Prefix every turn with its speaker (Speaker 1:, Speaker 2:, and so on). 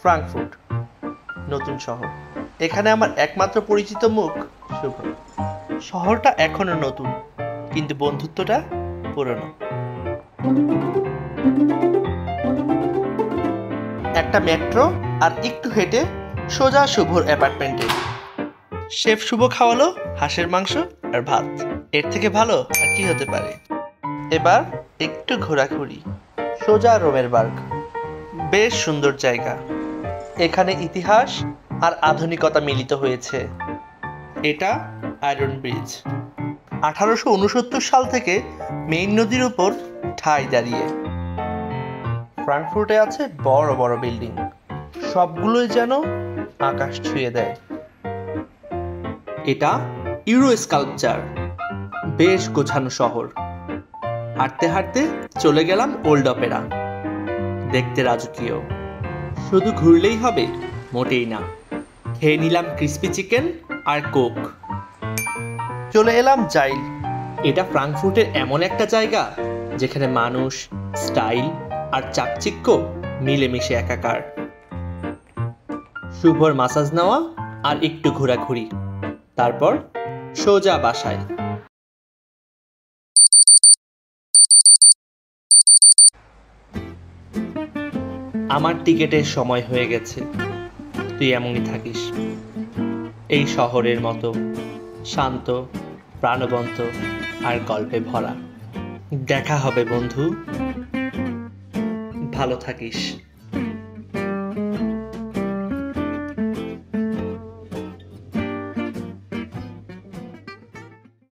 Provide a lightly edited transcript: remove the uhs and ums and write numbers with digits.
Speaker 1: Frankfurt, নতুন শহর। এখানে আমার একমাত্র পরিচিত মুখ শুভ। শহরটা এখনো নতুন, কিন্তু বন্ধুত্বটা পুরনো। একটা মেট্রো আর একটু হেঁটে সোজা শুভর অ্যাপার্টমেন্টে। শেফ শুভ খাওয়ালো হাঁসের মাংস আর ভাত। এর থেকে ভালো আর কি হতে পারে। এবার একটু ঘোরাঘুরি। সোজা রোমের বার্গ, বেশ সুন্দর জায়গা। এখানে ইতিহাস আর আধুনিকতা মিলিত হয়েছে। এটা আয়রন ব্রিজ। 1869 সাল থেকে মেইন নদীর উপর ঠাঁই দাঁড়িয়ে। ফ্রাঙ্কফুর্টে আছে বড় বড় বিল্ডিং, সবগুলোই যেন আকাশ ছুঁয়ে দেয়। এটা ইউরো স্কাল্পচার, বেশ গোছানো শহর। হাঁটতে হাঁটতে চলে গেলাম ওল্ড অপেরা, দেখতে রাজকীয়। শুধু ঘুরলেই হবে মোটেই না। খেয়ে নিলাম ক্রিস্পি চিকেন আর কোক। চলে এলাম জাইল। এটা ফ্রাঙ্কফুর্টের এমন একটা জায়গা যেখানে মানুষ, স্টাইল আর চাকচিক্য মিলেমিশে একাকার। শুভর মাসাজ নেওয়া আর একটু ঘোরাঘুরি, তারপর সোজা বাসায়। আমার টিকেটের সময় হয়ে গেছে। তুই এমনই থাকিস, এই শহরের মতো শান্ত, প্রাণবন্ত আর গল্পে ভরা। দেখা হবে বন্ধু, ভালো থাকিস।